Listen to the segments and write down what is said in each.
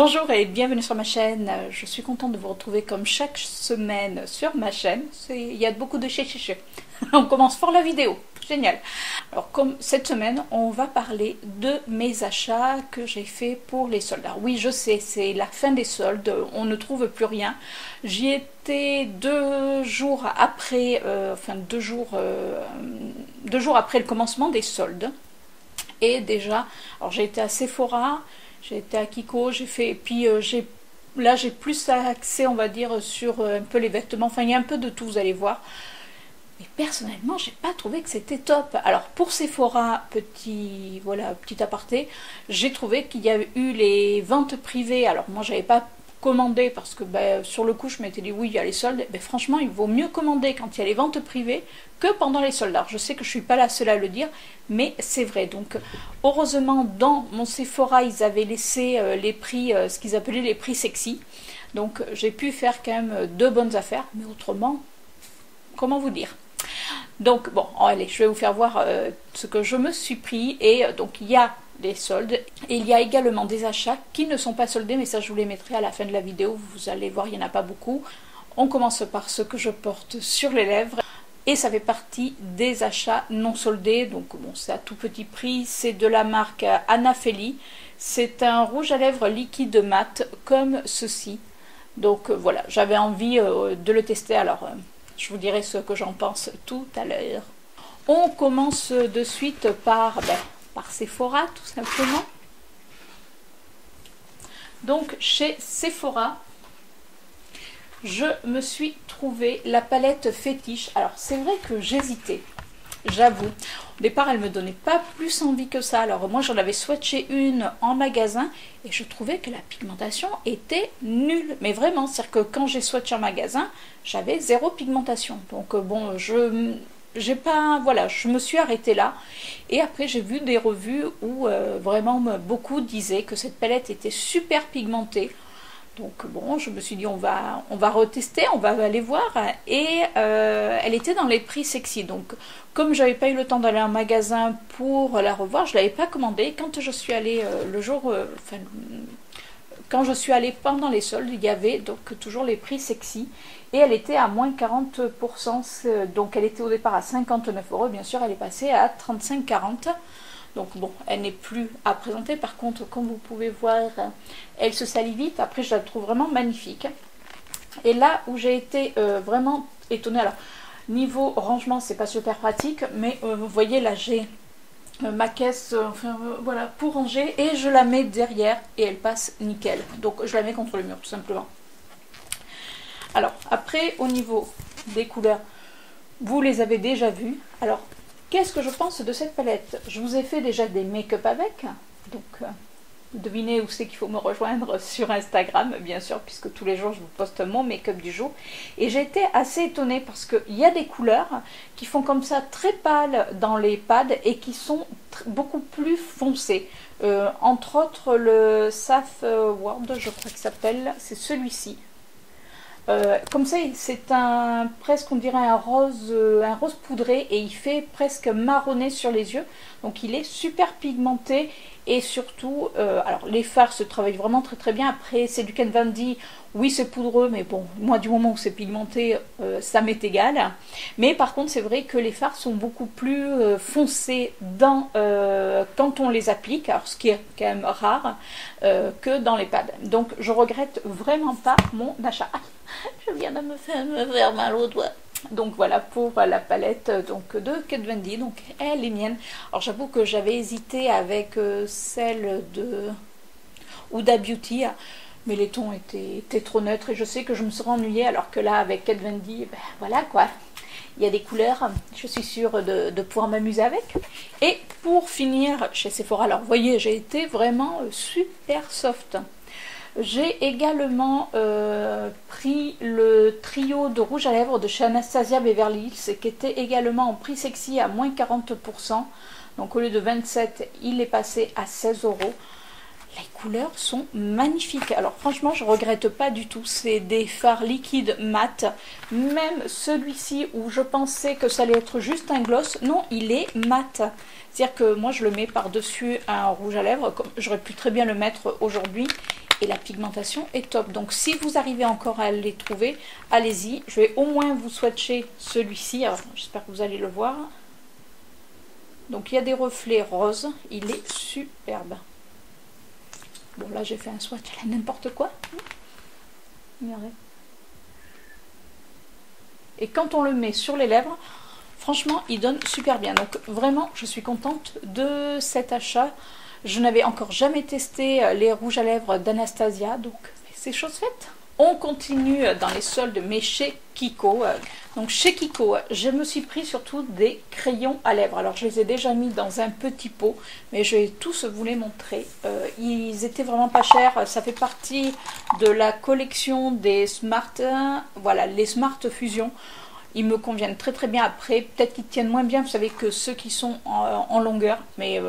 Bonjour et bienvenue sur ma chaîne. Je suis contente de vous retrouver comme chaque semaine sur ma chaîne. Il y a beaucoup de chez. On commence fort la vidéo. Génial. Alors comme cette semaine, on va parler de mes achats que j'ai fait pour les soldes. Alors oui, je sais, c'est la fin des soldes, on ne trouve plus rien. J'y étais 2 jours après, deux jours après le commencement des soldes. Et déjà, alors j'ai été à Sephora, j'ai été à Kiko, j'ai fait, et puis là j'ai plus accès, on va dire, sur un peu les vêtements, enfin il y a un peu de tout, vous allez voir. Mais personnellement, j'ai pas trouvé que c'était top. Alors pour Sephora, petit aparté, j'ai trouvé qu'il y a eu les ventes privées. Alors moi j'avais pas commandé parce que sur le coup je m'étais dit oui il y a les soldes. Franchement il vaut mieux commander quand il y a les ventes privées que pendant les soldes. Alors je sais que je suis pas la seule à le dire, mais c'est vrai. Donc heureusement dans mon Sephora ils avaient laissé les prix, ce qu'ils appelaient les prix sexy. Donc j'ai pu faire quand même de bonnes affaires, mais autrement, comment vous dire? Donc bon, allez, je vais vous faire voir ce que je me suis pris. Et donc il y a des soldes et il y a également des achats qui ne sont pas soldés, mais ça je vous les mettrai à la fin de la vidéo, vous allez voir, il n'y en a pas beaucoup. On commence par ce que je porte sur les lèvres et ça fait partie des achats non soldés. Donc bon, c'est à tout petit prix, c'est de la marque Anafeli, c'est un rouge à lèvres liquide mat comme ceci. Donc voilà, j'avais envie de le tester, alors je vous dirai ce que j'en pense tout à l'heure. On commence de suite par Sephora, tout simplement. Donc chez Sephora, je me suis trouvé la palette fétiche. Alors c'est vrai que j'hésitais, j'avoue. Au départ, elle me donnait pas plus envie que ça. Alors moi, j'en avais swatché une en magasin et je trouvais que la pigmentation était nulle. Mais vraiment, c'est-à-dire que quand j'ai swatché en magasin, j'avais 0 pigmentation. Donc bon, j'ai pas, voilà, je me suis arrêtée là. Et après, j'ai vu des revues où vraiment beaucoup disaient que cette palette était super pigmentée. Donc bon, je me suis dit on va retester, on va aller voir. Et elle était dans les prix sexy. Donc comme j'avais pas eu le temps d'aller en magasin pour la revoir, je l'avais pas commandée. Quand je suis allée quand je suis allée pendant les soldes, il y avait donc toujours les prix sexy. Et elle était à moins 40%. Donc elle était au départ à 59 €. Bien sûr, elle est passée à 35,40 €. Donc bon, elle n'est plus à présenter. Par contre, comme vous pouvez voir, elle se salit vite. Après, je la trouve vraiment magnifique. Et là où j'ai été vraiment étonnée, alors niveau rangement, c'est pas super pratique, mais vous voyez là, j'ai ma caisse, voilà, pour ranger, et je la mets derrière et elle passe nickel. Donc je la mets contre le mur, tout simplement. Alors après, au niveau des couleurs, vous les avez déjà vues. Alors qu'est-ce que je pense de cette palette? Je vous ai fait déjà des make-up avec, donc devinez où c'est qu'il faut me rejoindre sur Instagram, bien sûr, puisque tous les jours je vous poste mon make-up du jour. Et j'ai été assez étonnée parce qu'il y a des couleurs qui font comme ça très pâles dans les pads et qui sont beaucoup plus foncées. Entre autres le Saf World, je crois qu'il s'appelle, c'est celui-ci. Comme ça, c'est presque on dirait un rose poudré et il fait presque marronné sur les yeux. Donc il est super pigmenté et surtout, alors les fards se travaillent vraiment très très bien. Après c'est du Kat Von D, oui c'est poudreux, mais bon, moi du moment où c'est pigmenté, ça m'est égal. Mais par contre c'est vrai que les fards sont beaucoup plus foncés quand on les applique, alors ce qui est quand même rare, que dans les pads. Donc je regrette vraiment pas mon achat. Je viens de me faire mal au doigt. Donc voilà pour la palette donc de Kat Von D, donc elle est mienne. Alors j'avoue que j'avais hésité avec celle de Huda Beauty, mais les tons étaient trop neutres et je sais que je me serais ennuyée, alors que là avec Kat Von D, voilà quoi. Il y a des couleurs, je suis sûre de pouvoir m'amuser avec. Et pour finir chez Sephora, alors vous voyez, j'ai été vraiment super soft. J'ai également pris le trio de rouge à lèvres de chez Anastasia Beverly Hills, qui était également en prix sexy à moins 40%. Donc au lieu de 27, il est passé à 16 €. Les couleurs sont magnifiques. Alors franchement, je regrette pas du tout. C'est des fards liquides mat. Même celui-ci où je pensais que ça allait être juste un gloss, non, il est mat. C'est-à-dire que moi, je le mets par-dessus un rouge à lèvres. J'aurais pu très bien le mettre aujourd'hui. Et la pigmentation est top. Donc si vous arrivez encore à les trouver, allez-y. Je vais au moins vous swatcher celui-ci. Alors j'espère que vous allez le voir. Donc il y a des reflets roses. Il est superbe. Bon, là, j'ai fait un swatch à la n'importe quoi. Regardez. Et quand on le met sur les lèvres, franchement, il donne super bien. Donc, vraiment, je suis contente de cet achat. Je n'avais encore jamais testé les rouges à lèvres d'Anastasia. Donc, c'est chose faite. On continue dans les soldes, mais chez Kiko. Donc chez Kiko, je me suis pris surtout des crayons à lèvres. Alors je les ai déjà mis dans un petit pot, mais je vais tous vous les montrer. Ils étaient vraiment pas chers. Ça fait partie de la collection des Smart. Voilà, les Smart Fusion. Ils me conviennent très très bien. Après, peut-être qu'ils tiennent moins bien, vous savez, que ceux qui sont en longueur. Mais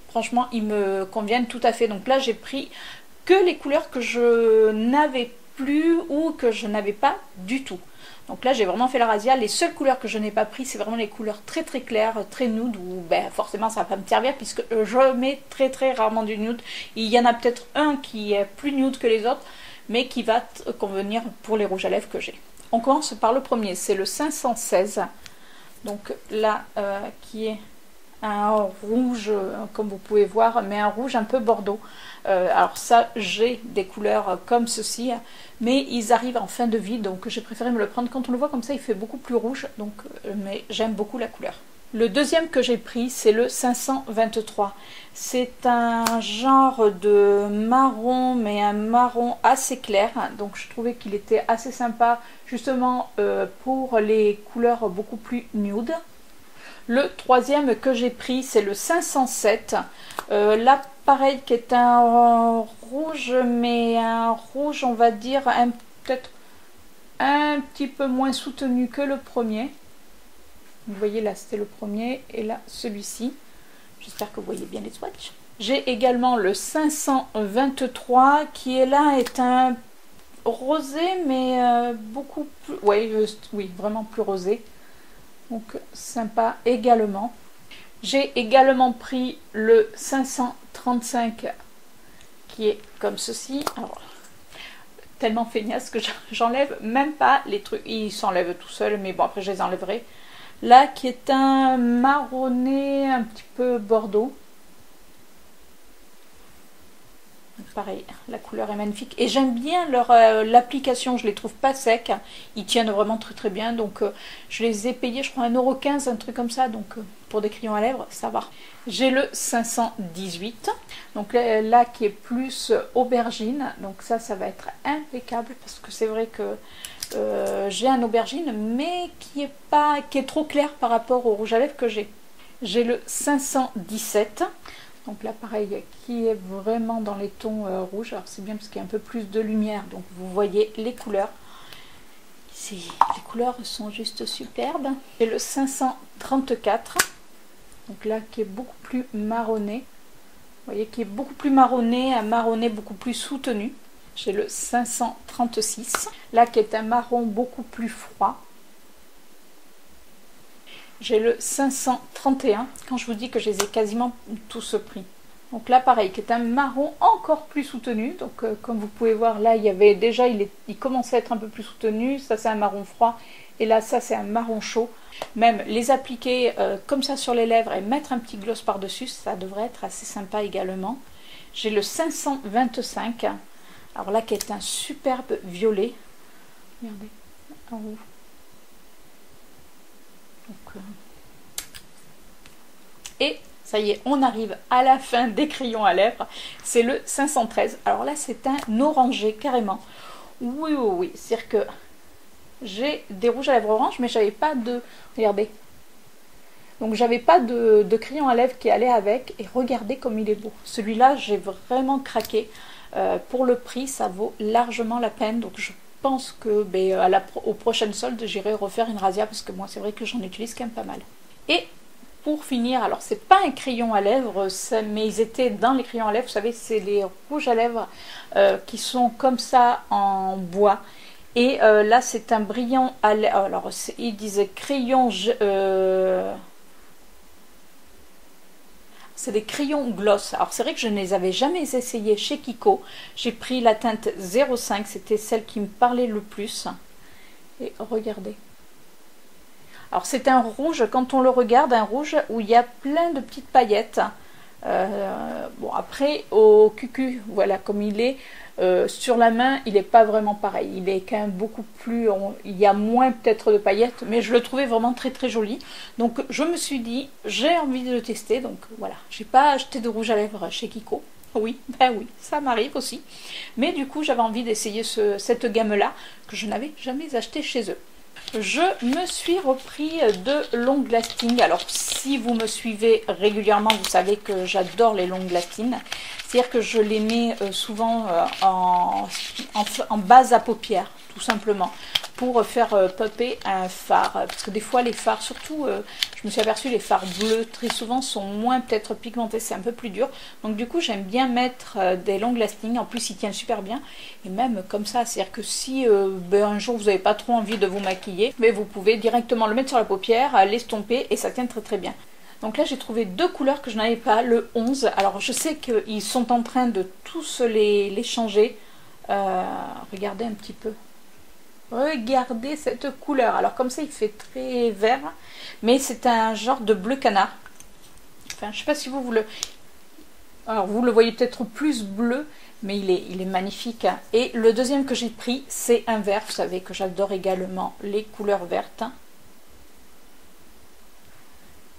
franchement, ils me conviennent tout à fait. Donc là, j'ai pris que les couleurs que je n'avais plus ou que je n'avais pas du tout. Donc là j'ai vraiment fait la razzia. Les seules couleurs que je n'ai pas pris, c'est vraiment les couleurs très très claires, très nude, où ben, forcément ça va pas me servir puisque je mets très très rarement du nude. Il y en a peut-être un qui est plus nude que les autres, mais qui va convenir pour les rouges à lèvres que j'ai. On commence par le premier, c'est le 516. Donc là qui est un rouge, comme vous pouvez voir, mais un rouge un peu bordeaux. Alors ça, j'ai des couleurs comme ceci, mais ils arrivent en fin de vie, donc j'ai préféré me le prendre. Quand on le voit comme ça, il fait beaucoup plus rouge, donc, mais j'aime beaucoup la couleur. Le deuxième que j'ai pris, c'est le 523. C'est un genre de marron, mais un marron assez clair, donc je trouvais qu'il était assez sympa, justement pour les couleurs beaucoup plus nude. Le troisième que j'ai pris, c'est le 507. Là, pareil, qui est un rouge, mais un rouge, on va dire, peut-être un petit peu moins soutenu que le premier. Vous voyez, là, c'était le premier, et là, celui-ci. J'espère que vous voyez bien les swatchs. J'ai également le 523, qui est là, est un rosé, mais beaucoup plus... Ouais, oui, vraiment plus rosé. Donc sympa également. J'ai également pris le 535 qui est comme ceci. Alors, tellement feignasse que j'enlève même pas les trucs. Ils s'enlèvent tout seuls, mais bon, après je les enlèverai. Là qui est un marronné un petit peu bordeaux. Pareil, la couleur est magnifique et j'aime bien leur l'application, je les trouve pas secs, ils tiennent vraiment très très bien, donc je les ai payés je crois 1,15 €, un truc comme ça, donc pour des crayons à lèvres ça va. J'ai le 518, donc là qui est plus aubergine, donc ça va être impeccable parce que c'est vrai que j'ai un aubergine mais qui est trop clair par rapport au rouge à lèvres que j'ai. J'ai le 517. Donc là, pareil, qui est vraiment dans les tons rouges. Alors c'est bien parce qu'il y a un peu plus de lumière. Donc vous voyez les couleurs. Ici, les couleurs sont juste superbes. Et le 534. Donc là, qui est beaucoup plus marronné. Vous voyez, qui est beaucoup plus marronné, un marronné beaucoup plus soutenu. J'ai le 536. Là, qui est un marron beaucoup plus froid. J'ai le 531, quand je vous dis que je les ai quasiment tous pris. Donc là, pareil, qui est un marron encore plus soutenu. Donc comme vous pouvez voir, là, il y avait déjà, il commençait à être un peu plus soutenu. Ça, c'est un marron froid. Et là, ça, c'est un marron chaud. Même les appliquer comme ça sur les lèvres et mettre un petit gloss par-dessus, ça devrait être assez sympa également. J'ai le 525. Alors là, qui est un superbe violet. Regardez, en haut. Donc, et ça y est, on arrive à la fin des crayons à lèvres. C'est le 513. Alors là, c'est un orangé carrément. Oui, oui, oui. C'est-à-dire que j'ai des rouges à lèvres orange, mais j'avais pas de... Regardez. Donc j'avais pas de crayon à lèvres qui allait avec. Et regardez comme il est beau. Celui-là, j'ai vraiment craqué. Pour le prix, ça vaut largement la peine. Donc je pense que aux prochaines soldes, j'irai refaire une razzia parce que moi, c'est vrai que j'en utilise quand même pas mal. Et pour finir, alors c'est pas un crayon à lèvres, mais ils étaient dans les crayons à lèvres, vous savez, c'est les rouges à lèvres qui sont comme ça en bois. Et là c'est un brillant à lèvres, alors il disait crayon, c'est des crayons gloss. Alors c'est vrai que je ne les avais jamais essayés chez Kiko. J'ai pris la teinte 05, c'était celle qui me parlait le plus. Et regardez. Alors c'est un rouge, quand on le regarde, un rouge où il y a plein de petites paillettes. Bon après au cucu, voilà comme il est. Sur la main, il n'est pas vraiment pareil. Il est quand même beaucoup plus... il y a moins peut-être de paillettes, mais je le trouvais vraiment très très joli. Donc je me suis dit, j'ai envie de le tester. Donc voilà, j'ai pas acheté de rouge à lèvres chez Kiko. Oui, ben oui, ça m'arrive aussi. Mais du coup, j'avais envie d'essayer cette gamme-là, que je n'avais jamais acheté chez eux. Je me suis repris de long lasting. Alors si vous me suivez régulièrement, vous savez que j'adore les long lasting. C'est-à-dire que je les mets souvent en base à paupières, tout simplement, pour faire popper un fard. Parce que des fois les fards, surtout, je me suis aperçue, les fards bleus très souvent sont moins peut-être pigmentés, c'est un peu plus dur. Donc du coup j'aime bien mettre des long lasting, en plus ils tiennent super bien. Et même comme ça, c'est-à-dire que si un jour vous n'avez pas trop envie de vous maquiller, mais vous pouvez directement le mettre sur la paupière, l'estomper et ça tient très très bien. Donc là j'ai trouvé deux couleurs que je n'avais pas, le 11. Alors je sais qu'ils sont en train de tous les changer. Regardez un petit peu. Regardez cette couleur. Alors comme ça il fait très vert, mais c'est un genre de bleu canard. Enfin je sais pas si vous le... Alors vous le voyez peut-être plus bleu, mais il est magnifique. Et le deuxième que j'ai pris, c'est un vert. Vous savez que j'adore également les couleurs vertes.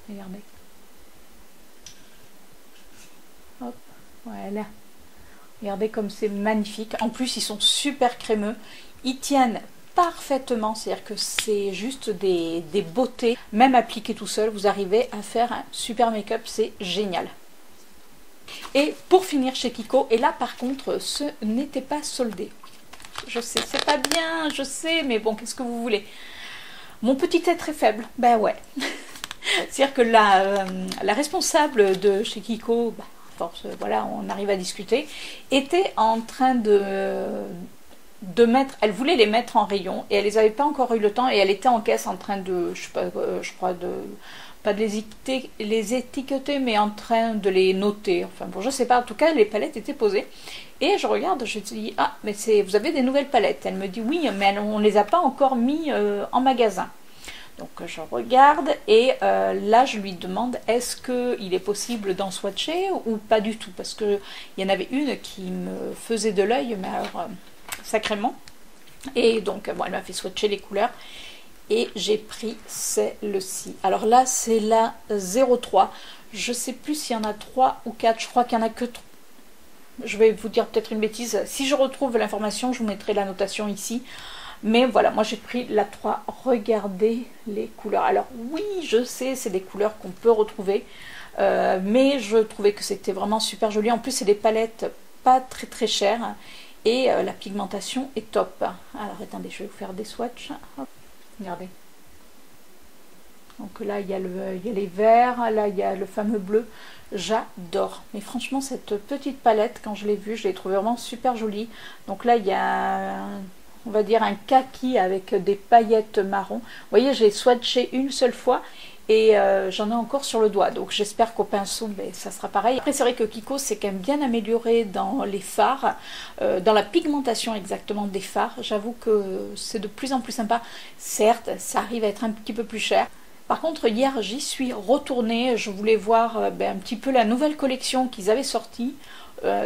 Regardez. Hop, voilà. Regardez comme c'est magnifique. En plus, ils sont super crémeux. Ils tiennent parfaitement. C'est-à-dire que c'est juste des beautés. Même appliqués tout seul, vous arrivez à faire un super make-up. C'est génial. Et pour finir chez Kiko, et là par contre, ce n'était pas soldé. Je sais, c'est pas bien, je sais, mais bon, qu'est-ce que vous voulez? Mon petit être est faible. Ben ouais. C'est-à-dire que la responsable de chez Kiko, bah, force, voilà, on arrive à discuter, était en train de mettre, elle voulait les mettre en rayon et elle les avait pas encore eu le temps et elle était en caisse en train de, je sais pas, je crois de, pas de les étiqueter, mais en train de les noter. Enfin bon, je sais pas, en tout cas les palettes étaient posées. Et je regarde, je dis, ah, mais vous avez des nouvelles palettes. Elle me dit, oui, mais on ne les a pas encore mis en magasin. Donc je regarde et là je lui demande est-ce qu'il est possible d'en swatcher ou pas du tout, parce qu'il y en avait une qui me faisait de l'œil, mais alors sacrément. Et donc bon, elle m'a fait swatcher les couleurs et j'ai pris celle-ci. Alors là c'est la 03, je sais plus s'il y en a 3 ou 4, je crois qu'il n'y en a que 3. Je vais vous dire peut-être une bêtise, si je retrouve l'information je vous mettrai la notation ici. Mais voilà, moi j'ai pris la 3. Regardez les couleurs. Alors oui, je sais, c'est des couleurs qu'on peut retrouver. Mais je trouvais que c'était vraiment super joli. En plus, c'est des palettes pas très très chères. Et la pigmentation est top. Alors attendez, je vais vous faire des swatchs. Hop, regardez. Donc là, il y a les verts. Là, il y a le fameux bleu. J'adore. Mais franchement, cette petite palette, quand je l'ai vue, je l'ai trouvée vraiment super jolie. Donc là, il y a... on va dire un kaki avec des paillettes marron. Vous voyez, j'ai swatché une seule fois et j'en ai encore sur le doigt. Donc j'espère qu'au pinceau, ben, ça sera pareil. Après, c'est vrai que Kiko s'est quand même bien amélioré dans les fards, dans la pigmentation exactement des fards. J'avoue que c'est de plus en plus sympa. Certes, ça arrive à être un petit peu plus cher. Par contre, hier, j'y suis retournée. Je voulais voir un petit peu la nouvelle collection qu'ils avaient sortie.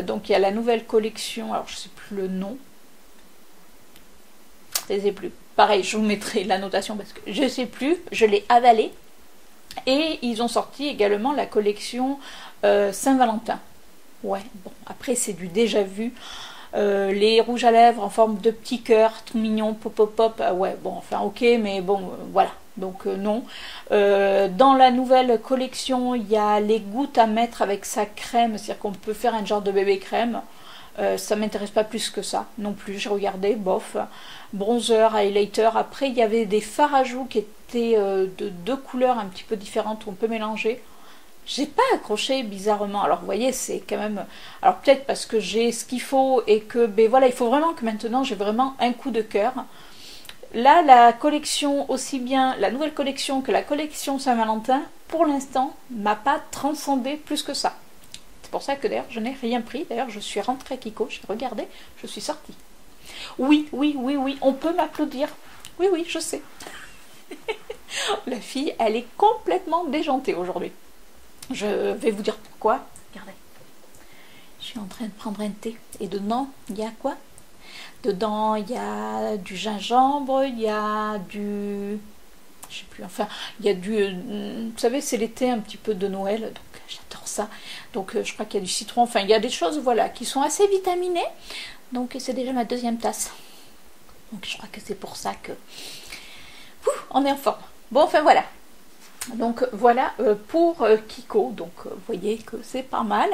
Donc il y a la nouvelle collection, alors je ne sais plus le nom. Je ne sais plus. Pareil, je vous mettrai la notation parce que je ne sais plus. Je l'ai avalé. Et ils ont sorti également la collection Saint-Valentin. Ouais, bon, après c'est du déjà vu. Les rouges à lèvres en forme de petits cœurs, tout mignon, pop pop pop. Ouais, bon, enfin ok, mais bon, voilà. Donc non. Dans la nouvelle collection, il y a les gouttes à mettre avec sa crème. C'est-à-dire qu'on peut faire un genre de bébé crème. Ça m'intéresse pas plus que ça non plus. J'ai regardé, bof. Bronzer, highlighter. Après, il y avait des fards à joues qui étaient de deux couleurs un petit peu différentes où on peut mélanger. J'ai pas accroché bizarrement. Alors vous voyez, c'est quand même... Alors peut-être parce que j'ai ce qu'il faut et que... Ben voilà, il faut vraiment que maintenant j'ai vraiment un coup de cœur. Là, la collection, aussi bien la nouvelle collection que la collection Saint-Valentin, pour l'instant, m'a pas transcendé plus que ça. C'est pour ça que d'ailleurs, je n'ai rien pris. D'ailleurs, je suis rentrée à Kiko, j'ai regardé, je suis sortie. Oui, oui, oui, oui, on peut m'applaudir. Oui, oui, je sais. La fille, elle est complètement déjantée aujourd'hui. Je vais vous dire pourquoi. Regardez. Je suis en train de prendre un thé. Et dedans, il y a quoi? Dedans, il y a du gingembre, il y a du... Je sais plus, enfin, il y a du... Vous savez, c'est l'été un petit peu de Noël, donc j'adore ça. Donc je crois qu'il y a du citron, enfin, il y a des choses, voilà, qui sont assez vitaminées. Donc c'est déjà ma deuxième tasse. Donc je crois que c'est pour ça que... on est en forme. Bon, enfin voilà. Donc voilà pour Kiko. Donc vous voyez que c'est pas mal.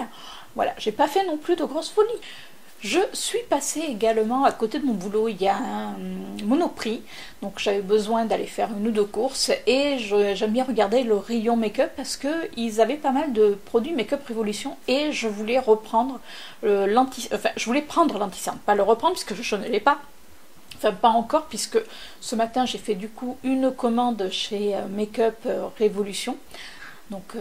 Voilà, j'ai pas fait non plus de grosses folies. Je suis passée également à côté de mon boulot, il y a un Monoprix, donc j'avais besoin d'aller faire une ou deux courses et j'aime bien regarder le rayon make-up parce qu'ils avaient pas mal de produits make-up Révolution et je voulais reprendre je voulais prendre l'anti-cerne, pas le reprendre puisque je ne l'ai pas. Enfin, pas encore, puisque ce matin, j'ai fait du coup une commande chez Make-up Révolution. Donc,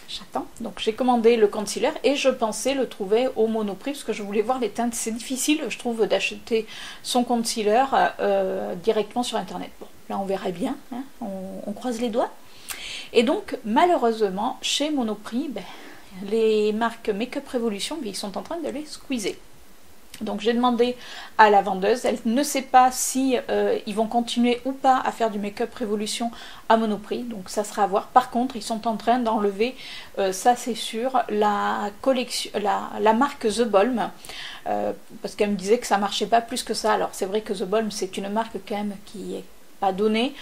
j'attends. Donc, j'ai commandé le concealer et je pensais le trouver au Monoprix, parce que je voulais voir les teintes. C'est difficile, je trouve, d'acheter son concealer directement sur Internet. Bon, là, on verra bien. Hein, on croise les doigts. Et donc, malheureusement, chez Monoprix, ben, les marques Make-up Révolution, ben, ils sont en train de les squeezer. Donc j'ai demandé à la vendeuse, elle ne sait pas si ils vont continuer ou pas à faire du make-up Révolution à Monoprix, donc ça sera à voir. Par contre, ils sont en train d'enlever, ça c'est sûr, la collection, la marque The Balm, parce qu'elle me disait que ça marchait pas plus que ça. Alors c'est vrai que The Balm c'est une marque quand même qui est pas donnée.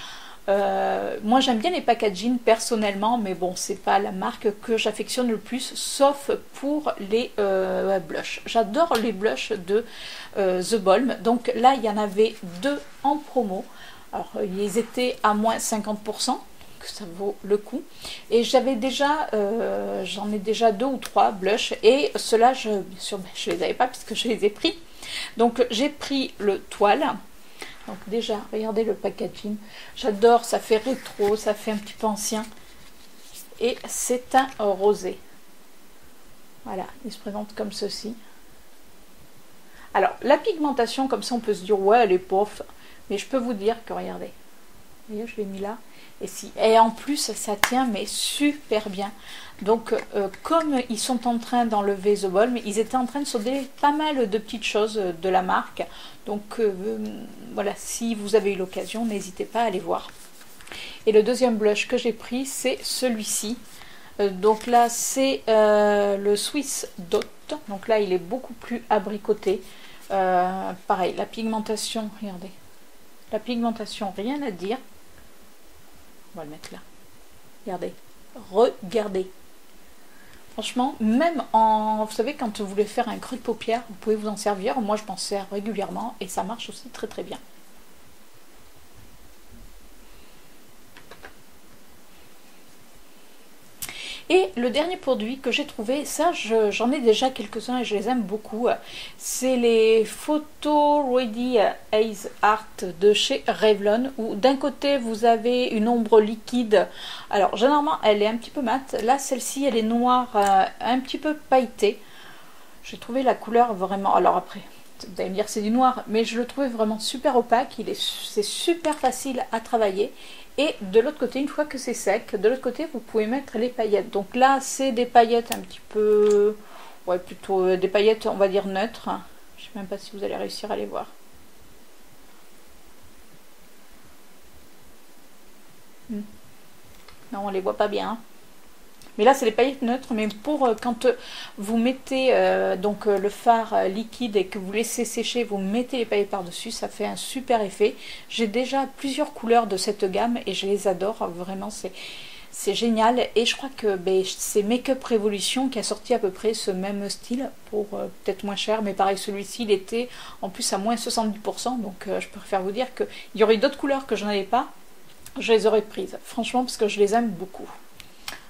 Moi j'aime bien les packaging personnellement, mais bon, c'est pas la marque que j'affectionne le plus, sauf pour les blushs. J'adore les blushs de The Balm. Donc là il y en avait deux en promo. Alors ils étaient à moins 50%, que ça vaut le coup. Et j'avais déjà, j'en ai déjà deux ou trois blushs, et ceux-là, bien sûr, je les avais pas puisque je les ai pris. Donc j'ai pris le toile. Donc déjà, regardez le packaging. J'adore, ça fait rétro, ça fait un petit peu ancien. Et c'est un rosé. Voilà, il se présente comme ceci. Alors, la pigmentation, comme ça, on peut se dire, ouais, elle est pauvre. Mais je peux vous dire que, regardez. Vous voyez, je l'ai mis là. Et en plus, ça tient, mais super bien. Donc, comme ils sont en train d'enlever The Balm, ils étaient en train de sauver pas mal de petites choses de la marque. Donc, voilà, si vous avez eu l'occasion, n'hésitez pas à aller voir. Et le deuxième blush que j'ai pris, c'est celui-ci. Donc là, c'est le Swiss Dot. Donc là, il est beaucoup plus abricoté. Pareil, la pigmentation, regardez. La pigmentation, rien à dire. On va le mettre là. Regardez. Regardez. Franchement, même en... Vous savez, quand vous voulez faire un creux de paupière, vous pouvez vous en servir. Moi, je m'en sers régulièrement et ça marche aussi très très bien. Et le dernier produit que j'ai trouvé, ça j'en ai déjà quelques-uns et je les aime beaucoup, c'est les Photo Ready Eyes Art de chez Revlon, où d'un côté vous avez une ombre liquide, alors généralement elle est un petit peu mate, là celle-ci elle est noire, un petit peu pailletée. J'ai trouvé la couleur vraiment, alors après vous allez me dire que c'est du noir, mais je le trouvais vraiment super opaque, c'est super facile à travailler. Et de l'autre côté, une fois que c'est sec, de l'autre côté, vous pouvez mettre les paillettes. Donc là, c'est des paillettes un petit peu... Ouais, plutôt des paillettes, on va dire, neutres. Je ne sais même pas si vous allez réussir à les voir. Non, on les voit pas bien. Mais là, c'est les paillettes neutres, mais pour quand vous mettez donc le fard liquide et que vous laissez sécher, vous mettez les paillettes par-dessus, ça fait un super effet. J'ai déjà plusieurs couleurs de cette gamme et je les adore, vraiment, C'est génial et je crois que ben, c'est Make Up Revolution qui a sorti à peu près ce même style pour peut-être moins cher, mais pareil celui-ci il était en plus à moins 70%, donc je préfère vous dire qu'il y aurait d'autres couleurs que je n'avais pas, je les aurais prises, franchement parce que je les aime beaucoup.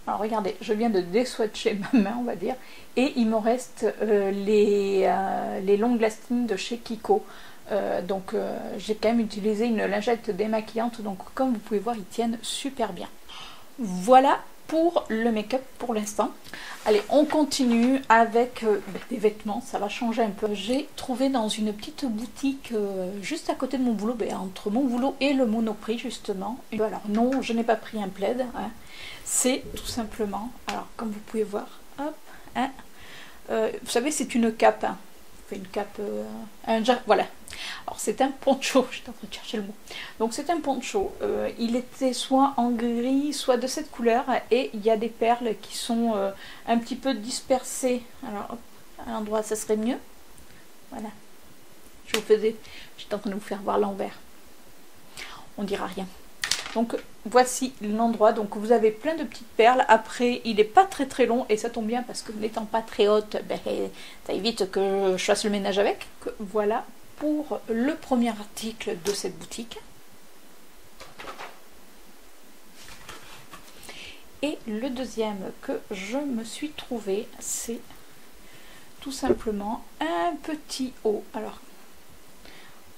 Alors regardez, je viens de déswatcher ma main on va dire, et il me reste les long lasting de chez Kiko. Donc j'ai quand même utilisé une lingette démaquillante, donc comme vous pouvez voir ils tiennent super bien. Voilà pour le make-up pour l'instant. Allez, on continue avec des vêtements, ça va changer un peu. J'ai trouvé dans une petite boutique juste à côté de mon boulot, entre mon boulot et le Monoprix justement. Alors non, je n'ai pas pris un plaid, hein. C'est tout simplement, alors comme vous pouvez voir, hop, hein, vous savez c'est une cape, hein. Une cape, voilà. Alors c'est un poncho, j'étais en train de chercher le mot. Donc c'est un poncho, il était soit en gris, soit de cette couleur, et il y a des perles qui sont un petit peu dispersées. Alors hop, à l'endroit ça serait mieux. Voilà. J'étais en train de vous faire voir l'envers. On dira rien. Donc voici l'endroit, donc vous avez plein de petites perles. Après il n'est pas très long et ça tombe bien parce que n'étant pas très haute, ben, ça évite que je fasse le ménage avec. Voilà pour le premier article de cette boutique. Et le deuxième que je me suis trouvé, c'est tout simplement un petit haut. Alors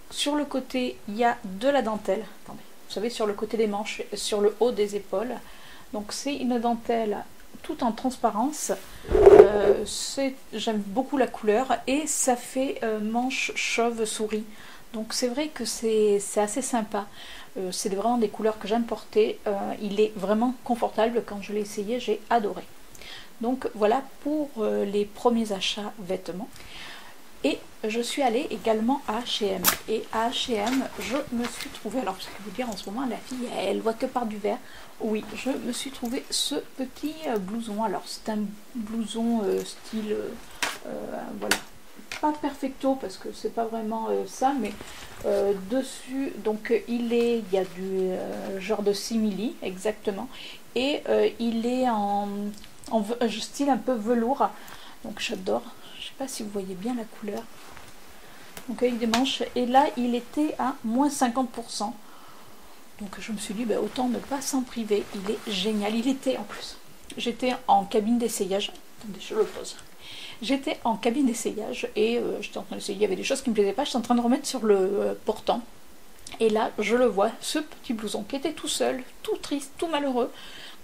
sur le côté il y a de la dentelle. Attendez. Vous savez, sur le côté des manches, sur le haut des épaules. Donc c'est une dentelle tout en transparence. J'aime beaucoup la couleur et ça fait manche chauve-souris. Donc c'est vrai que c'est assez sympa. C'est vraiment des couleurs que j'aime porter. Il est vraiment confortable. Quand je l'ai essayé, j'ai adoré. Donc voilà pour les premiers achats vêtements. Et je suis allée également à H&M. Et à H&M, je me suis trouvé, alors je vais vous dire en ce moment, la fille, elle voit que par du vert. Oui, je me suis trouvé ce petit blouson. Alors c'est un blouson style, voilà, pas perfecto parce que c'est pas vraiment ça, mais dessus, donc il y a du genre de simili exactement. Et il est en style un peu velours. Donc j'adore. Je sais pas si vous voyez bien la couleur. Donc avec des manches. Et là, il était à moins 50%. Donc je me suis dit, autant ne pas s'en priver. Il est génial. Il était en plus. J'étais en cabine d'essayage. Attendez, je le pose. J'étais en cabine d'essayage et j'étais en train d'essayer. Il y avait des choses qui ne me plaisaient pas. J'étais en train de remettre sur le portant. Et là, je le vois, ce petit blouson qui était tout seul, tout triste, tout malheureux.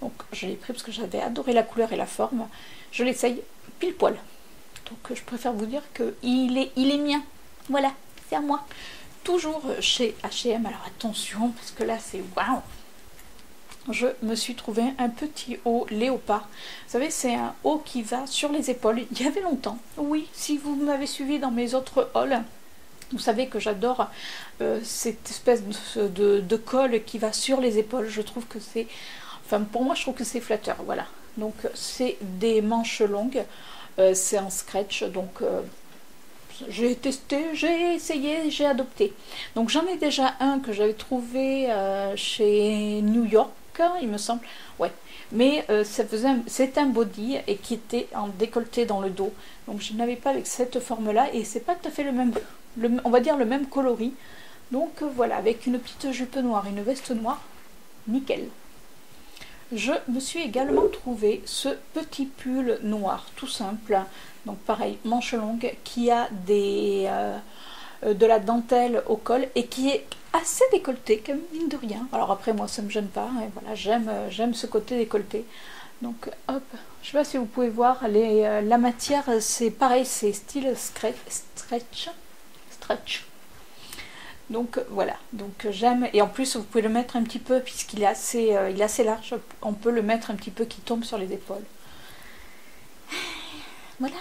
Donc je l'ai pris parce que j'avais adoré la couleur et la forme. Je l'essaye pile poil. Donc je préfère vous dire qu'il est mien. Voilà, c'est à moi. Toujours chez H&M. Alors attention, parce que là c'est waouh. Je me suis trouvé un petit haut léopard. Vous savez, c'est un haut qui va sur les épaules. Il y avait longtemps. Oui, si vous m'avez suivi dans mes autres hauls, vous savez que j'adore cette espèce de col qui va sur les épaules. Je trouve que c'est... Enfin, pour moi, je trouve que c'est flatteur. Voilà. Donc, c'est des manches longues. C'est en scratch. Donc, j'ai testé, j'ai essayé, j'ai adopté. Donc, j'en ai déjà un que j'avais trouvé chez New York, il me semble. Ouais. Mais c'est un body et qui était en décolleté dans le dos. Donc, je n'avais pas avec cette forme-là. Et c'est pas tout à fait le même... on va dire le même coloris. Donc voilà, avec une petite jupe noire, une veste noire, nickel. Je me suis également trouvé ce petit pull noir, tout simple. Donc pareil, manche longue, qui a de la dentelle au col et qui est assez décolleté, comme mine de rien. Alors après, moi, ça ne me gêne pas. Et voilà, j'aime ce côté décolleté. Donc hop, je sais pas si vous pouvez voir, la matière, c'est pareil, c'est style stretch. Donc voilà, donc j'aime, et en plus vous pouvez le mettre un petit peu puisqu'il est assez large, on peut le mettre un petit peu qui tombe sur les épaules. Voilà.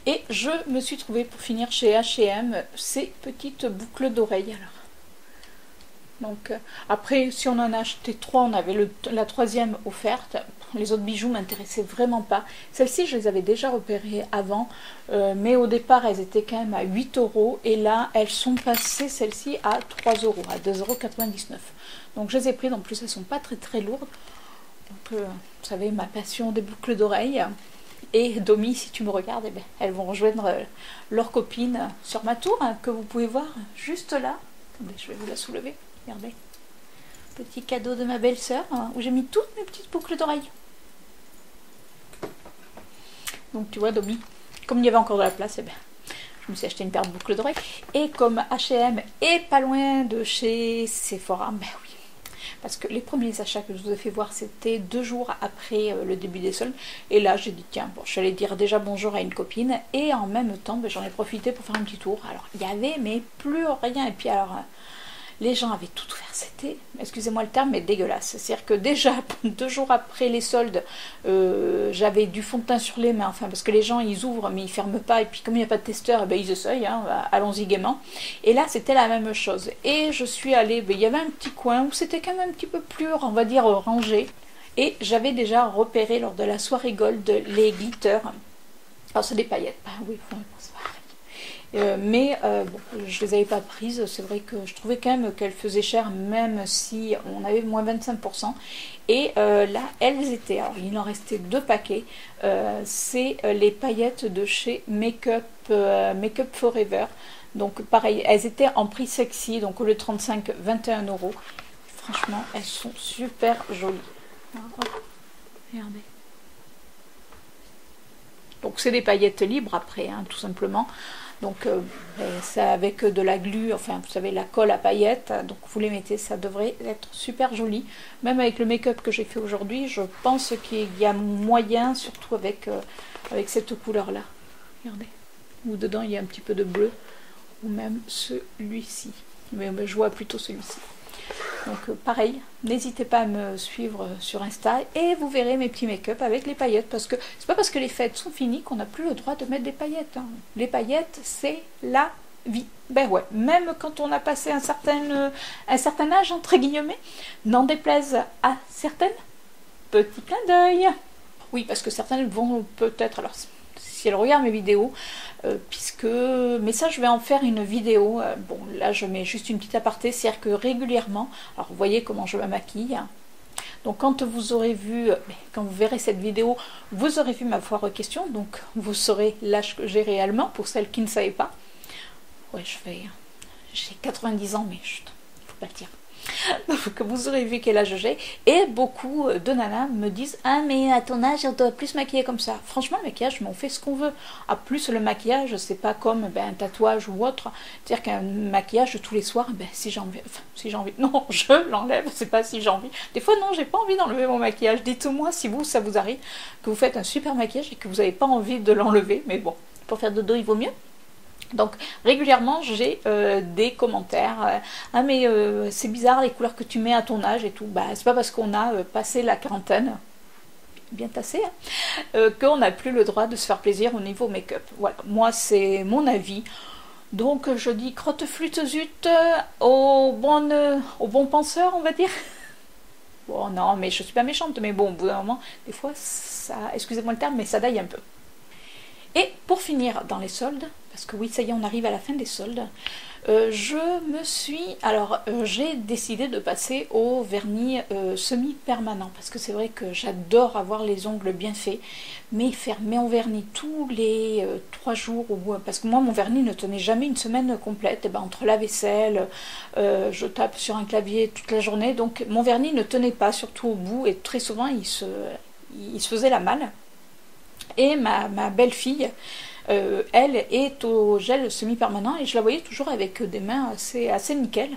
Et je me suis trouvée pour finir chez H&M ces petites boucles d'oreilles. Alors, donc après, si on en a acheté 3, on avait la troisième offerte. Les autres bijoux m'intéressaient vraiment pas. Celles-ci, je les avais déjà repérées avant, mais au départ, elles étaient quand même à 8 €. Et là, elles sont passées, celles-ci, à 3 €, à 2,99 €. Donc je les ai prises, en plus, elles sont pas très lourdes. Donc, vous savez, ma passion des boucles d'oreilles. Et Domi, si tu me regardes, eh bien, elles vont rejoindre leurs copines sur ma tour, hein, que vous pouvez voir juste là. Attendez, je vais vous la soulever. Regardez. Petit cadeau de ma belle-sœur, hein, où j'ai mis toutes mes petites boucles d'oreilles. Donc tu vois, Domi, comme il y avait encore de la place, eh bien, je me suis acheté une paire de boucles d'oreilles. Et comme H&M est pas loin de chez Sephora, ben oui. Parce que les premiers achats que je vous ai fait voir, c'était 2 jours après le début des soldes. Et là, j'ai dit, tiens, bon, je suis allée dire déjà bonjour à une copine. Et en même temps, ben, j'en ai profité pour faire un petit tour. Alors, il y avait, mais plus rien. Et puis alors, les gens avaient tout ouvert. C'était, excusez-moi le terme, mais dégueulasse. C'est-à-dire que déjà, 2 jours après les soldes, j'avais du fond de teint sur les mains. Enfin, parce que les gens, ils ouvrent, mais ils ferment pas. Et puis, comme il n'y a pas de testeur, ben, ils essayent. Hein, allons-y gaiement. Et là, c'était la même chose. Et je suis allée, ben, il y avait un petit coin où c'était quand même un petit peu plus, on va dire, rangé. Et j'avais déjà repéré lors de la soirée gold les glitters. Alors, c'est des paillettes. Ben, oui, c'est pareil. Bon, je les avais pas prises, c'est vrai que je trouvais quand même qu'elles faisaient cher, même si on avait moins 25%. Et là, elles étaient, alors il en restait 2 paquets, c'est les paillettes de chez Make-up Forever. Donc pareil, elles étaient en prix sexy, donc au lieu de 35, 21 €. Franchement, elles sont super jolies. Alors, hop, regardez. Donc c'est des paillettes libres après, hein, tout simplement. Donc c'est avec de la glu, enfin vous savez la colle à paillettes, donc vous les mettez, ça devrait être super joli. Même avec le make-up que j'ai fait aujourd'hui, je pense qu'il y a moyen, surtout avec cette couleur là. Regardez, où dedans il y a un petit peu de bleu, ou même celui-ci. Mais je vois plutôt celui-ci. Donc pareil, n'hésitez pas à me suivre sur Insta et vous verrez mes petits make-up avec les paillettes, parce que c'est pas parce que les fêtes sont finies qu'on n'a plus le droit de mettre des paillettes. Hein. Les paillettes, c'est la vie. Ben ouais, même quand on a passé un certain âge, entre guillemets, n'en déplaise à certaines, petit clin d'œil. Oui, parce que certaines vont peut-être, alors si elles regardent mes vidéos, mais ça je vais en faire une vidéo, bon là je mets juste une petite aparté, c'est-à-dire que régulièrement, alors vous voyez comment je me maquille, donc quand vous aurez vu, quand vous verrez cette vidéo, vous aurez vu ma foire aux questions, donc vous saurez l'âge que j'ai réellement, pour celles qui ne savaient pas. Ouais, j'ai 90 ans, mais chut, il faut pas le dire. Donc vous aurez vu quel âge j'ai, et beaucoup de nanas me disent « Ah mais à ton âge on doit plus se maquiller comme ça ». Franchement, le maquillage, on fait ce qu'on veut. À plus, le maquillage, c'est pas comme un tatouage ou autre. C'est-à-dire qu'un maquillage tous les soirs, si j'ai envie, non, je l'enlève, c'est pas si j'ai envie. Des fois non, j'ai pas envie d'enlever mon maquillage. Dites-moi si ça vous arrive, que vous faites un super maquillage et que vous n'avez pas envie de l'enlever, mais bon, pour faire dodo il vaut mieux. Donc régulièrement j'ai des commentaires, ah mais c'est bizarre les couleurs que tu mets à ton âge et tout. Bah c'est pas parce qu'on a passé la quarantaine, bien tassé, hein, qu'on n'a plus le droit de se faire plaisir au niveau make-up. Voilà, moi c'est mon avis. Donc je dis crotte flûte zut au bon penseur, on va dire. Bon non, mais je suis pas méchante, mais bon au bout d'un moment, des fois ça, excusez-moi le terme, mais ça daille un peu. Et pour finir dans les soldes, parce que oui, ça y est, on arrive à la fin des soldes, j'ai décidé de passer au vernis semi-permanent, parce que c'est vrai que j'adore avoir les ongles bien faits, mais faire en vernis tous les 3 jours, parce que moi mon vernis ne tenait jamais une semaine complète, et ben, entre la vaisselle, je tape sur un clavier toute la journée, donc mon vernis ne tenait pas, surtout au bout, et très souvent il se faisait la malle. Et ma belle-fille, elle est au gel semi-permanent et je la voyais toujours avec des mains assez nickel.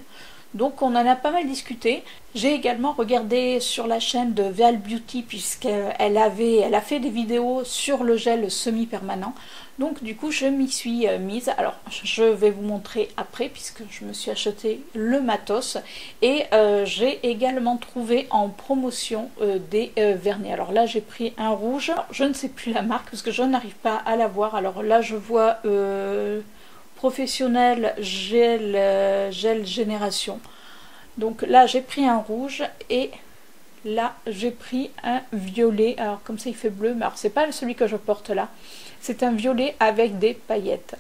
Donc on en a pas mal discuté. J'ai également regardé sur la chaîne de Veal Beauty puisqu'elle a fait des vidéos sur le gel semi-permanent. Donc du coup je m'y suis mise. Alors je vais vous montrer après puisque je me suis acheté le matos. Et j'ai également trouvé en promotion des vernis. Alors là j'ai pris un rouge. Alors, je ne sais plus la marque parce que je n'arrive pas à la voir. Alors là je vois... professionnel gel génération. Donc là j'ai pris un rouge et là j'ai pris un violet. Alors comme ça il fait bleu, mais alors c'est pas celui que je porte là, c'est un violet avec des paillettes.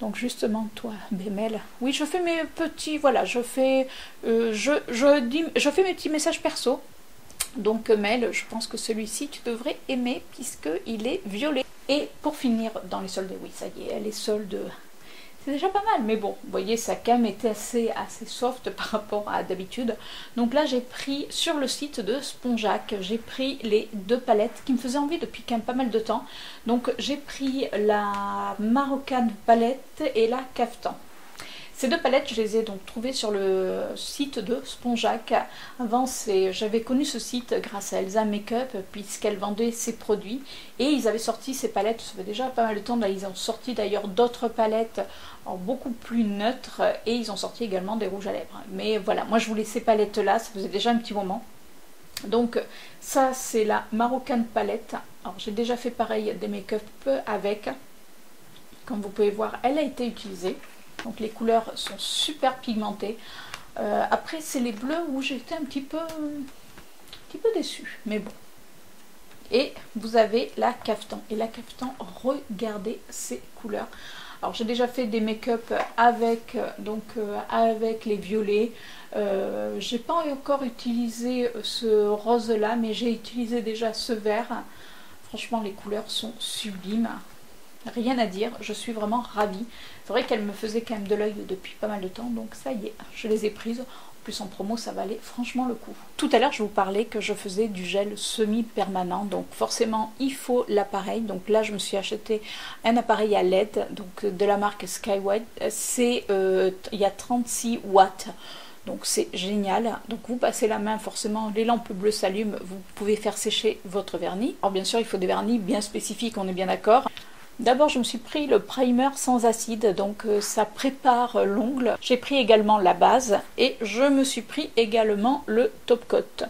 Donc justement toi Bémel, oui je fais mes petits, voilà, je fais mes petits messages perso. Donc Mel, je pense que celui-ci tu devrais aimer puisqu'il est violet. Et pour finir dans les soldes, oui ça y est, les soldes, c'est déjà pas mal. Mais bon, vous voyez, sa cam était assez soft par rapport à d'habitude. Donc là j'ai pris sur le site de Spongeac, j'ai pris les deux palettes qui me faisaient envie depuis quand même pas mal de temps. Donc j'ai pris la Marocaine palette et la Caftan. Ces deux palettes, je les ai donc trouvées sur le site de Spongeac. Avant, j'avais connu ce site grâce à Elsa Makeup, puisqu'elle vendait ses produits. Et ils avaient sorti ces palettes, ça fait déjà pas mal de temps. Là, ils ont sorti d'ailleurs d'autres palettes beaucoup plus neutres. Et ils ont sorti également des rouges à lèvres. Mais voilà, moi je voulais ces palettes-là, ça faisait déjà un petit moment. Donc ça, c'est la Marocaine palette. Alors j'ai déjà fait pareil des make-up avec. Comme vous pouvez voir, elle a été utilisée. Donc les couleurs sont super pigmentées. Après c'est les bleus où j'étais un petit peu déçue. Mais bon. Et vous avez la Caftan. Et la Caftan, regardez ces couleurs. Alors j'ai déjà fait des make-up avec, avec les violets. J'ai pas encore utilisé ce rose là, mais j'ai utilisé déjà ce vert. Franchement les couleurs sont sublimes. Rien à dire, je suis vraiment ravie. C'est vrai qu'elle me faisait quand même de l'œil depuis pas mal de temps, donc ça y est, je les ai prises. En plus en promo, ça valait franchement le coup. Tout à l'heure, je vous parlais que je faisais du gel semi-permanent, donc forcément, il faut l'appareil. Donc là, je me suis acheté un appareil à LED, donc de la marque Skywide. Il y a 36 watts. Donc c'est génial. Donc vous passez la main, forcément les lampes bleues s'allument, vous pouvez faire sécher votre vernis. Alors bien sûr, il faut des vernis bien spécifiques, on est bien d'accord. D'abord, je me suis pris le primer sans acide, donc ça prépare l'ongle. J'ai pris également la base et je me suis pris également le top coat.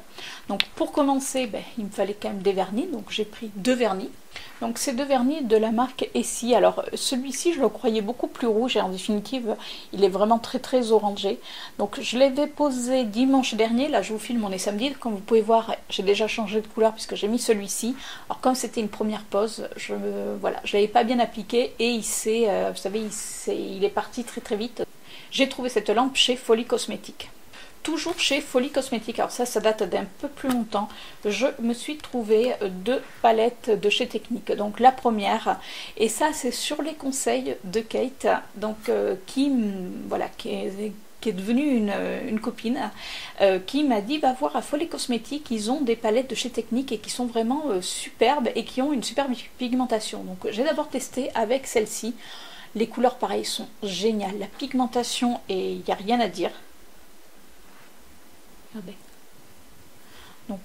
Donc pour commencer, il me fallait quand même des vernis, donc j'ai pris deux vernis. Donc ces deux vernis de la marque Essie. Alors celui-ci, je le croyais beaucoup plus rouge et en définitive, il est vraiment très orangé. Donc je l'avais posé dimanche dernier. Là, je vous filme, on est samedi. Comme vous pouvez voir, j'ai déjà changé de couleur puisque j'ai mis celui-ci. Alors comme c'était une première pose, je l'avais pas bien appliqué et il s'est, vous savez, il est parti très vite. J'ai trouvé cette lampe chez Folie Cosmétique. Toujours chez Folie Cosmétique, alors ça date d'un peu plus longtemps, je me suis trouvé deux palettes de chez Technique. Donc la première, et ça c'est sur les conseils de Kate, donc qui est devenue une copine, qui m'a dit va voir à Folie Cosmétique, ils ont des palettes de chez Technique et qui sont vraiment superbes et qui ont une superbe pigmentation. Donc j'ai d'abord testé avec celle-ci, les couleurs pareil sont géniales, la pigmentation, et il n'y a rien à dire. Regardez. Donc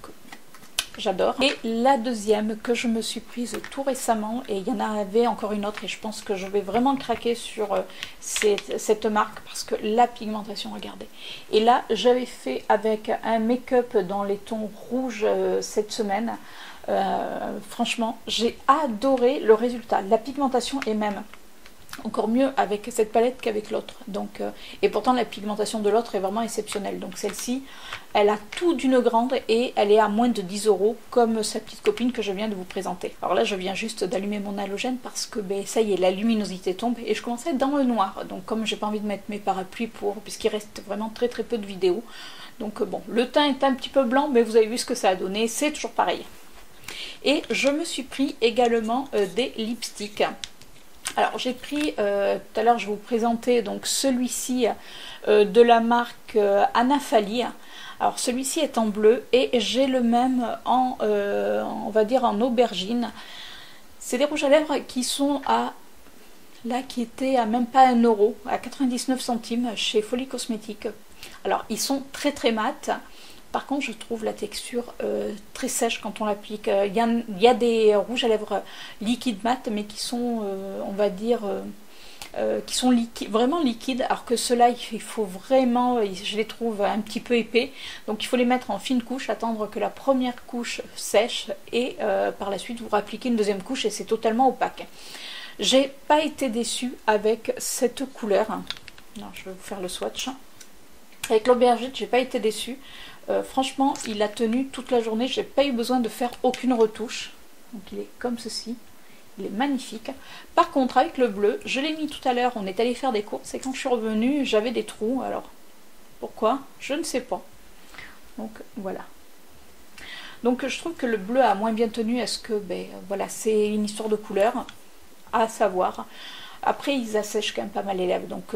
j'adore. Et la deuxième que je me suis prise tout récemment, et il y en avait encore une autre et je pense que je vais vraiment craquer sur cette marque parce que la pigmentation, regardez. Et là j'avais fait avec un make-up dans les tons rouges cette semaine. Franchement j'ai adoré le résultat, la pigmentation est même encore mieux avec cette palette qu'avec l'autre. Donc et pourtant la pigmentation de l'autre est vraiment exceptionnelle. Donc celle-ci, elle a tout d'une grande et elle est à moins de 10 € comme sa petite copine que je viens de vous présenter. Alors là je viens juste d'allumer mon halogène parce que ça y est, la luminosité tombe et je commençais dans le noir. Donc comme j'ai pas envie de mettre mes parapluies puisqu'il reste vraiment très peu de vidéos. Donc bon, le teint est un petit peu blanc mais vous avez vu ce que ça a donné, c'est toujours pareil. Et je me suis pris également des lipsticks. Alors j'ai pris, tout à l'heure je vous présentais donc celui-ci de la marque Anafali. Alors celui-ci est en bleu et j'ai le même en, on va dire en aubergine. C'est des rouges à lèvres qui sont qui étaient à même pas 1 €, à 99 centimes chez Folie Cosmétique. Alors ils sont très mat. Par contre, je trouve la texture très sèche quand on l'applique. Il y a des rouges à lèvres liquides mat, mais qui sont, on va dire, qui sont vraiment liquides. Alors que ceux-là, il faut vraiment, je les trouve un petit peu épais. Donc il faut les mettre en fine couche, attendre que la première couche sèche et par la suite vous appliquez une deuxième couche et c'est totalement opaque. J'ai pas été déçue avec cette couleur. Non, je vais vous faire le swatch. Avec l'aubergine, j'ai pas été déçue. Franchement, il a tenu toute la journée, j'ai pas eu besoin de faire aucune retouche. Donc il est comme ceci, il est magnifique. Par contre, avec le bleu, je l'ai mis tout à l'heure, on est allé faire des courses et quand je suis revenue, j'avais des trous. Alors, pourquoi? Je ne sais pas. Donc voilà. Donc je trouve que le bleu a moins bien tenu. Est-ce que, ben voilà, c'est une histoire de couleur à savoir. Après, ils assèchent quand même pas mal les lèvres. Donc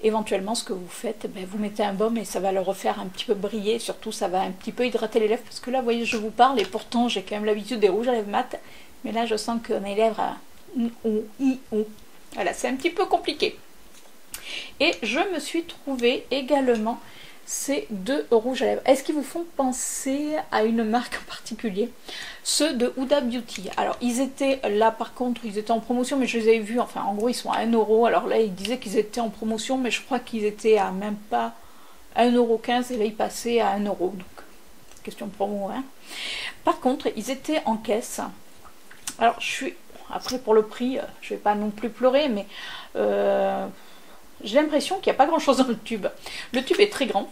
éventuellement, ce que vous faites, ben, vous mettez un baume et ça va le refaire un petit peu briller. Surtout, ça va un petit peu hydrater les lèvres. Parce que là, vous voyez, je vous parle et pourtant, j'ai quand même l'habitude des rouges à lèvres mat. Mais là, je sens que mes lèvres... Voilà, c'est un petit peu compliqué. Et je me suis trouvé également ces deux rouges à lèvres. Est-ce qu'ils vous font penser à une marque en particulier? Ceux de Huda Beauty. Alors ils étaient là, par contre ils étaient en promotion, mais je les avais vus, enfin en gros ils sont à 1€. Alors là ils disaient qu'ils étaient en promotion, mais je crois qu'ils étaient à même pas 1,15€ et là ils passaient à 1€. Donc question de promo, hein. Par contre ils étaient en caisse. Alors je suis... Après pour le prix, je vais pas non plus pleurer, mais j'ai l'impression qu'il n'y a pas grand chose dans le tube. Le tube est très grand,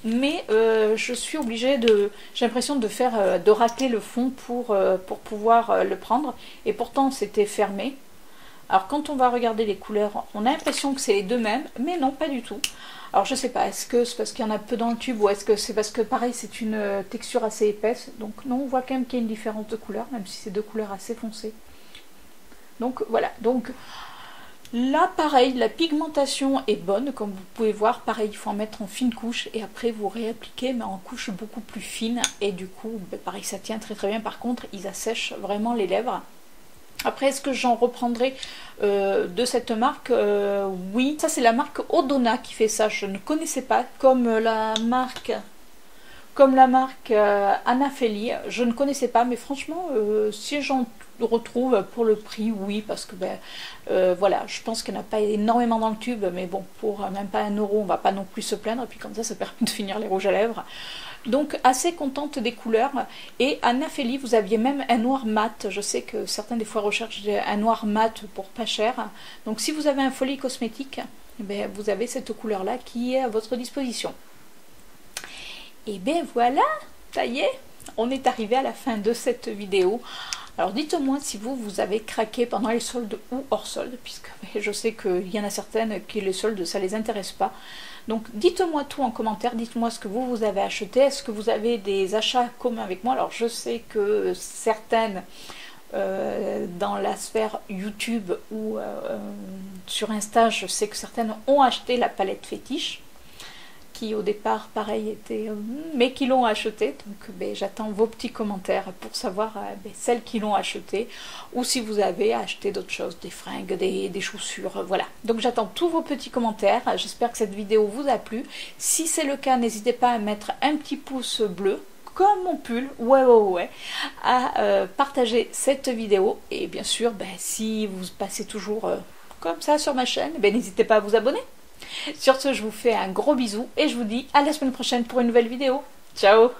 mais je suis obligée de... J'ai l'impression de faire, de racler le fond pour pouvoir le prendre. Et pourtant c'était fermé. Alors quand on va regarder les couleurs, on a l'impression que c'est les deux mêmes, mais non, pas du tout. Alors je sais pas, est-ce que c'est parce qu'il y en a peu dans le tube, ou est-ce que c'est parce que pareil c'est une texture assez épaisse. Donc non, on voit quand même qu'il y a une différence de couleur, même si c'est deux couleurs assez foncées. Donc voilà, donc là pareil, la pigmentation est bonne, comme vous pouvez voir. Pareil, il faut en mettre en fine couche et après vous réappliquez, mais en couche beaucoup plus fine. Et du coup, ben, pareil, ça tient très très bien. Par contre, ils assèchent vraiment les lèvres. Après, est-ce que j'en reprendrai de cette marque? Oui, ça c'est la marque Odona qui fait ça. Je ne connaissais pas, comme la marque Anafeli, je ne connaissais pas, mais franchement, si j'en retrouve pour le prix, oui, parce que ben, voilà, je pense qu'il n'y en a pas énormément dans le tube, mais bon, pour même pas 1€, on va pas non plus se plaindre, et puis comme ça permet de finir les rouges à lèvres. Donc assez contente des couleurs. Et Anafeli, vous aviez même un noir mat. Je sais que certains des fois recherchent un noir mat pour pas cher. Donc si vous avez un Folie Cosmétique, eh bien, vous avez cette couleur là qui est à votre disposition. Et bien voilà, ça y est, on est arrivé à la fin de cette vidéo. Alors dites-moi si vous avez craqué pendant les soldes ou hors soldes, puisque je sais qu'il y en a certaines qui les soldes, ça les intéresse pas. Donc dites-moi tout en commentaire, dites-moi ce que vous avez acheté, est-ce que vous avez des achats communs avec moi? Alors je sais que certaines dans la sphère YouTube ou sur Insta, je sais que certaines ont acheté la palette fétiche, qui au départ pareil était mais qui l'ont acheté. Donc ben, j'attends vos petits commentaires pour savoir ben, celles qui l'ont acheté, ou si vous avez acheté d'autres choses, des fringues, des chaussures, voilà. Donc j'attends tous vos petits commentaires. J'espère que cette vidéo vous a plu. Si c'est le cas, n'hésitez pas à mettre un petit pouce bleu comme mon pull, ouais, à partager cette vidéo. Et bien sûr, ben, si vous passez toujours comme ça sur ma chaîne, ben, n'hésitez pas à vous abonner. Sur ce, je vous fais un gros bisou et je vous dis à la semaine prochaine pour une nouvelle vidéo. Ciao!